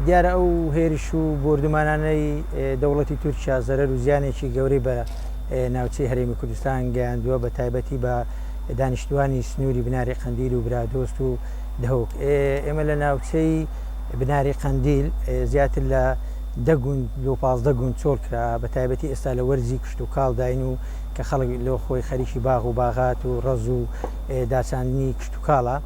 دیارە ئەو هێرش و بردومانانەی دەوڵەتی تورکیا زەرەر و زیانێکی گەورەی بە ناوچەی هەرێمی کوردستان گەیاندووە بە تایبەتی بە دانیشتوانی سنووری بناری قەندیل و برادۆست و دهۆک. ئێمە لە ناوچەی بناری قەندیل زیاتر لە 15 گوند چۆڵ کرا بە تایبەتی ئێستا لە وەرزی کشت و کاڵ داین و کە خەڵک لە خۆی خەریکی باغ و باغات و ڕەز و داچاندنی کشت و کاڵە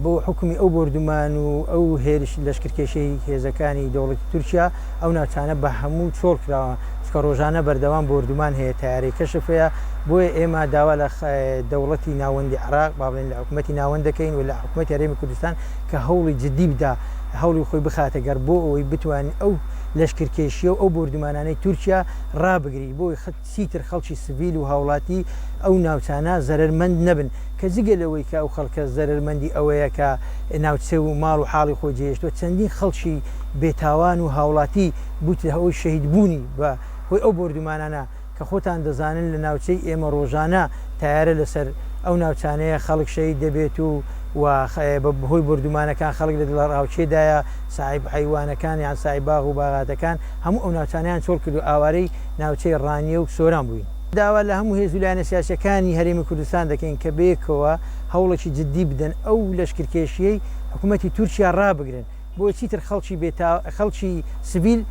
بۆ حکومی ئەو بردومان و ئەو هێرش لەشکرکێشەی هێزەکانی دەوڵەتی تورکیا ئەو ناوچانە بە هەموو چۆڵ کراوە چکە ڕۆژانە بەردەوام بردومان هەیە تیارەی کەشفەیە. بۆیە ئێمە داوا لە دەوڵەتی ناوەندی عراق با بڵێن لە حکوومەتی ناوەند دەکەین و لە حکوومەتی هەرێمی کوردستان کە هەوڵی جدی بدا هەوڵی خۆی بخاتە گەر بۆ ئەوەی بتوانین ئەو لەشکرکێشیە و ئەو بردومانانەی تورکیا ڕابگری بۆی چیتر خەڵکی سڤیل و هاوڵاتی ئەو ناوچانە زەرمەند نەبن کە جگەلەوەی کە ئەو خەڵکە زەرمەندی ئەوەیە کە ناوچە و ماڵ و حاڵی خۆی جێشتوە چەندین خەڵکی بێتاوان و هاوڵاتی بووتە ئەوەی شەهید بوونی بە هۆی ئەو بردومانانە کە خۆتان دەزانن لە ناوچەی ئێمە ڕۆژانە تیارە لەسەر ئەو ناوچانەیە خەڵک شەهید دەبێت و بەهۆی بردومانەکان خەڵک لە ڕاوچێدایە ساحیب حیوانەکان یان ساحیب باغ و باغاتەکان هەموو ئەو ناوچانیان چۆڵ کرد و ئاوارەی ناوچەی ڕانیە و سۆران بووین. داوا لە هەموو هێز و لایەنە سیاسەکانی هەرێمی کوردستان دەکەین کە بەیەکەوە هەوڵێکی جدی بدەن ئەو لەشکرکێشیەی حکوومەتی تورکیا ڕابگرن بۆ چیتر خەڵکی سڤیل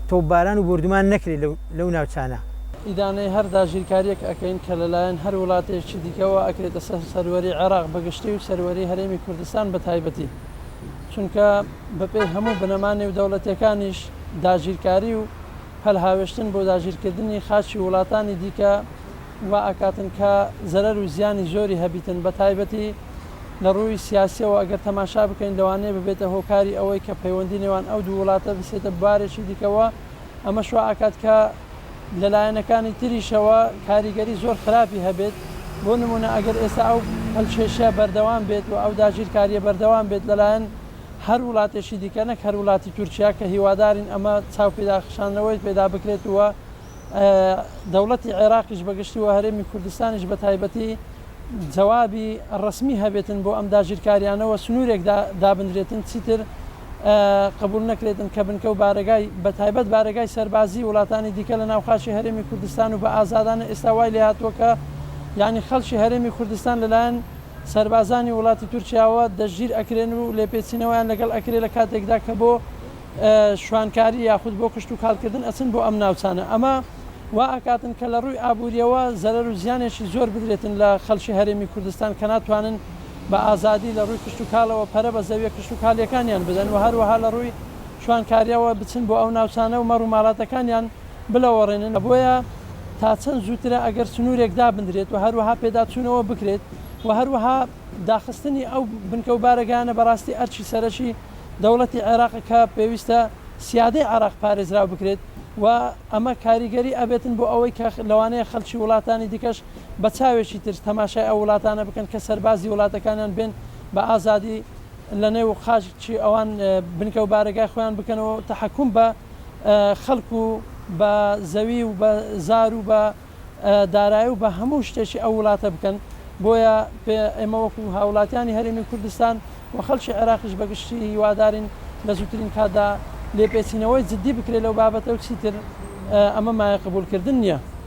تۆپباران و بردومان نەکرێت لەو ناوچانە. ئیدانەی هەر داژیرکاریەک ئەەکەین کە لەلایەن هەر وڵاتێکی دیکەوە ئەکرێتە سەروەری عێراق بەگشتی و سەروەری هەرێمی کوردستان بە تایبەتی چونکە بەپێی هەموو بنەمانی و دەوڵەتەکانیش داژیرکاری و هەلهاوێشتن بۆ داژیرکردنی خاچی وڵاتانی دیکە وا ئەکاتن کە زەرەر و زیانی زۆری هەبیتن بە تایبەتی لە ڕووی سیاسیەوە ئەگەر تەماشا بکەین لەوانەیە ببێتە هۆکاری ئەوەی کە پەیوەندی نێوان ئەو دوو وڵاتە بسێتە بارێکی دیکەوە ئەمە شوا ئاکات کە لەلایەنەکانی تریشەوە کاریگەری زۆر خراپی هەبێت. بۆ نمونە ئەگەر ئێستا ئەو هەڵکێشە بەردەوام بێت و ئەو داژیرکاریە بەردەوام بێت لەلایەن هەر وڵاتێکی دیکە نەک هەر وڵاتی تورکیا کە هیوادارین ئەمە چاو پێداخشانەوەی پێدا بکرێتەوە دەوڵەتی عێراقیش بەگشتی و هەرێمی کوردستانیش بە تایبەتی جوابی ڕسمی هەبێتن بۆ ئەم داژیرکاریانەوە سنوورێک دابدرێتن چیتر قبول نەکرێتن کە بنکە و بارگای بە تایبەت بارگای سەربازی وڵاتانی دیکە لە ناوخاشی هەرێمی کوردستان و بە ئازادانە ئێستا وای لێ هاتووە کە یعنی خەڵکی هەرێمی کوردستان لەلایەن سەربازانی وڵاتی تورکیاوە دەژیر ئەکرێن و لێپێچینەوەیان لەگەڵ ئەکرێت لە کاتێکدا کە بۆ شوانکاری یاخود بۆ کشت و کاڵکردن ئەچن بۆ ئەم ناوچانە. ئەمە وا ئاکاتن کە لە ڕووی ئابوووریەوە زەرەر و زیانێکی زۆر بدرێتن لە خەڵکی هەرێمی کوردستان کە ناتوانن بە ئازادی لە ڕووی کشت و کاڵەوە پەرە بە زەویە کشت و کاڵیەکانیان بدەن و هەروەها لە ڕووی شوانکاریەوە بچن بۆ ئەو ناوچانە و مەڕ و ماڵاتەکانیان بلەوەڕێنن. بۆیە تا چەند زووترە ئەگەر سنوورێک دابدرێت و هەروەها پێداچوونەوە بکرێت و هەروەها داخستنی ئەو بنکە و بارەگانە بەڕاستی ئەرچی سەرەکی دەوڵەتی عێراق کە پێویستە سیادەی عێراق پارێزرا بکرێت و ئەمە کاریگەری ئەبێتن بۆ ئەوەی کە لەوانەیە خەڵکی وڵاتانی دیکەش بە چاوێکی تر تەماشای ئەو وڵاتانە بکەن کە سەربازی وڵاتەکانیان بێن بە ئازادی لە نێو خاچی ئەوان بنکە و بارەگای خۆیان بکەنەوە تەحەکوم بە خەڵک و بە زەوی و بە زار و بە دارایی و بە هەموو شتێکی ئەو وڵاتە بکەن. بۆیە ئێمە وەکو هاوڵاتیانی هەرێمی کوردستان و خەڵکی عێراقیش بەگشتی هیوادارین لە زووترین کاتدا لێپێچینەوەی جدی بکرێت لەو بابەتە و چیتر ئەمە مایە قبولکردن نییە.